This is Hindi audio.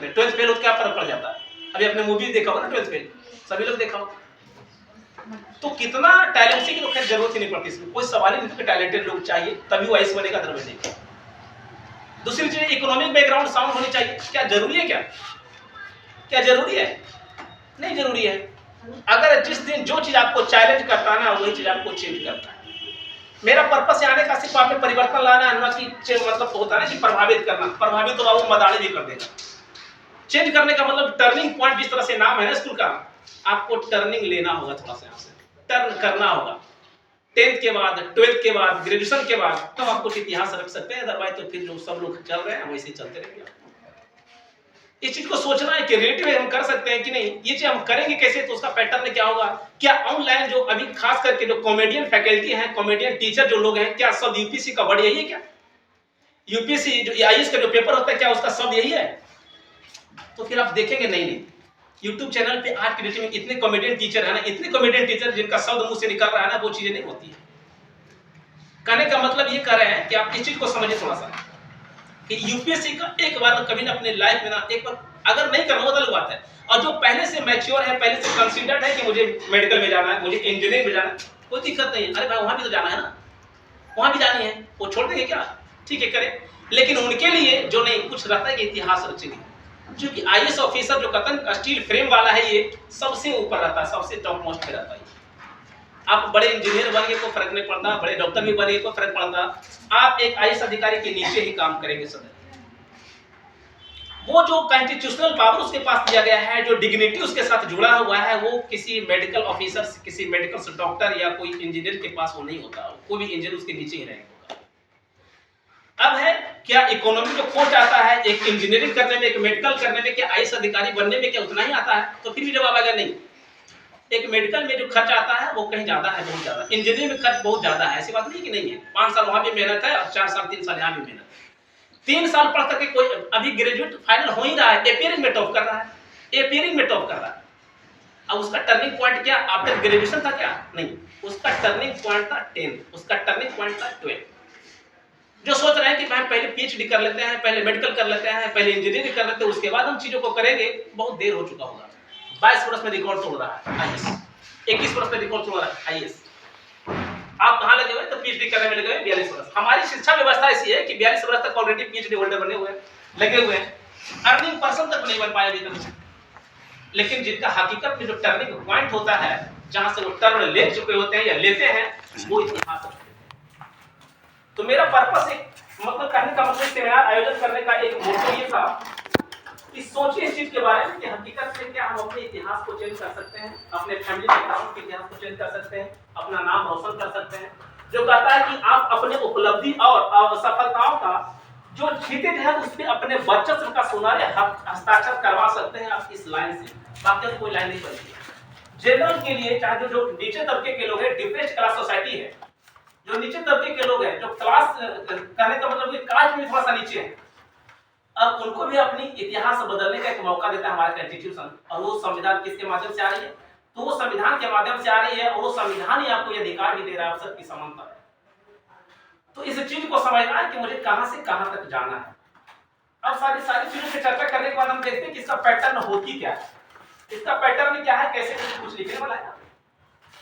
सकते हैं। 12th फेल हो तो क्या फर्क पड़ जाता है? अभी अपने मूवी देखा होगा ना 12th फेल, सभी लोग देखा होगा। तो कितना टैलेंट की तो खैर जरूरत ही नहीं पड़ती, इसमें कोई सवाल ही नहीं कि टैलेंटेड लोग चाहिए तभी वो आईएएस बनेगा, अदरवाइज नहीं। दूसरी चीज इकोनॉमिक बैकग्राउंड साउंड होनी चाहिए। क्या जरूरी है? क्या जरूरी है? नहीं जरूरी है। अगर जिस दिन जो चीज आपको चैलेंज करता है ना, वही चीज आपको चेंज करता है। मेरा पर्पस से आने का सिर्फ आप में परिवर्तन लाना है ना, कि मतलब होता है ना कि प्रभावित करना। प्रभावित तो बाबू मदानी भी कर देगा। चेंज करने का मतलब टर्निंग पॉइंट, जिस तरह से नाम है ना स्कूल का, आपको टर्निंग लेना होगा, थोड़ा सा यहाँ से टर्न करना होगा। 10th के बाद, 12th के बाद, ग्रेजुएशन के बाद तब आप कुछ इतिहास रख सकते हैं, अदरवाइज तो फिर जो सब लोग चल रहे हैं वैसे ही चलते रहेंगे। इस चीज को सोचना है कि क्रिएटिव हम कर सकते हैं कि नहीं, ये चीज हम करेंगे कैसे, तो उसका पैटर्न क्या होगा। क्या ऑनलाइन जो अभी खास करके जो कॉमेडियन फैकल्टी है, कॉमेडियन टीचर जो लोग हैं, क्या सब यूपीएससी का वर्ड यही है? क्या यूपीएससी जो आईएएस का जो पेपर होता है, क्या उसका शब्द यही है? तो फिर आप देखेंगे नहीं। यूट्यूब चैनल पे आर्ट क्रिएटिव में इतने कॉमेडियन टीचर है ना, इतने कॉमेडियन टीचर जिनका शब्द मुंह से निकल रहा है ना, वो चीजें नहीं होती है। कहने का मतलब ये कर रहे हैं कि आप इस चीज को समझिए थोड़ा सा, कि यूपीएससी का एक बार कभी ना अपने लाइफ में ना, एक बार अगर नहीं करना तो अलग बात है। और जो पहले से मैच्योर है, पहले से कंसीडर्ड है कि मुझे मेडिकल में जाना है, मुझे इंजीनियरिंग में जाना है, कोई दिक्कत नहीं है। अरे भाई वहां भी तो जाना है ना, वहां भी जानी है, वो छोड़ देंगे क्या? ठीक है करें। लेकिन उनके लिए जो नहीं कुछ रहता है कि इतिहास रचेंगे, क्योंकि आईएएस ऑफिसर जो कतन स्टील फ्रेम वाला है, ये सबसे ऊपर रहता है, सबसे टॉप मोस्ट पे रहता है। आप बड़े इंजीनियर बन गए कोई फर्क नहीं पड़ता, बड़े डॉक्टर भी बन गए कोई फर्क पड़ता, आप एक आईएएस अधिकारी के नीचे ही काम करेंगे सदैव। वो जो कॉन्स्टिट्यूशनल पावर उसके पास दिया गया है, जो डिग्निटी उसके साथ जुड़ा हुआ है, वो किसी मेडिकल ऑफिसर, किसी मेडिकल डॉक्टर या कोई इंजीनियर के पास वो नहीं होता। कोई भी इंजीनियर उसके नीचे ही रहेगा। अब है क्या इकोनॉमी जो खोज आता है एक इंजीनियरिंग करने में, एक मेडिकल करने में, क्या आईएएस अधिकारी बनने में क्या उतना ही आता है? तो फिर भी जवाब आएगा नहीं। एक मेडिकल में जो खर्च आता है वो कहीं ज्यादा है, बहुत ज्यादा। इंजीनियरिंग में खर्च बहुत ज्यादा है, ऐसी बात नहीं कि नहीं है। 5 साल वहां भी मेहनत है और 4 साल 3 साल यहाँ भी मेहनत। 3 साल पढ़ करके कोई अभी ग्रेजुएट फाइनल हो ही रहा है, एपियरिंग में टॉप कर रहा है, एपियरिंग में टॉप कर रहा है। अब उसका टर्निंग पॉइंट क्या आफ्टर ग्रेजुएशन था? क्या नहीं, उसका टर्निंग पॉइंट था 10th, उसका टर्निंग पॉइंट था 12th। जो सोच रहे हैं कि भाई पहले पीएचडी कर लेते हैं, पहले मेडिकल कर लेते हैं, पहले इंजीनियरिंग कर लेते हैं, उसके बाद हम चीजों को करेंगे, बहुत देर हो चुका होगा। 22 वर्ष में रिकॉर्ड तोड़ रहा है आईएएस, 21 वर्ष में रिकॉर्ड तोड़ रहा है आईएएस। आप कहां लगे हुए? तो पीएचडी करने में लगे हुए 42 वर्ष। हमारी शिक्षा व्यवस्था ऐसी है कि 42 वर्ष तक ऑलरेडी पीएचडी होल्डर बने हुए हैं, लगे हुए हैं। अर्निंग पर्सन तक नहीं बन पाए अभी तक। लेकिन जिनका हकीकत में जो टर्निंग पॉइंट होता है, जहां से वो टर्न ले चुके होते हैं या लेते हैं, वो इतिहास है। तो मेरा पर्पस एक मतलब कहने का मतलब सेमिनार आयोजन करने का एक मोटो ये था कि सोचिए इस चीज के बारे में कि हकीकत में क्या हम अपने इतिहास को चेंज कर सकते हैं, अपने फैमिली बैकग्राउंड के इतिहास को चेंज कर सकते हैं, अपना नाम रोशन कर सकते हैं। जो कहता है कि आप अपने उपलब्धि और सफलताओं का जो छिटित है उस पर अपने वर्चस्व का सुनहरे हस्ताक्षर करवा सकते हैं आप इस लाइन से। बाकी तो कोई लाइन नहीं बनती। जनरल के लिए चाहे जो नीचे तबके के लोग हैं, डिप्रेस्ड क्लास सोसाइटी है, जो नीचे तबके के लोग हैं, जो क्लास कहने का मतलब कास्ट में थोड़ा सा नीचे है, अब उनको भी अपनी इतिहास बदलने का एक मौका देता है हमारा कॉन्स्टिट्यूशन। और वो संविधान किसके माध्यम से आ रही है? तो वो संविधान के माध्यम से आ रही है, और वो संविधान ही आपको ये अधिकार भी दे रहा है, सबकी समानता है। तो इस चीज को समझना है कि मुझे कहां से कहां तक जाना है। अब सारी चीजों की चर्चा करने के बाद हम देखते हैं कि इसका पैटर्न होती क्या है, इसका पैटर्न क्या है, कैसे कुछ लिखने वाला है।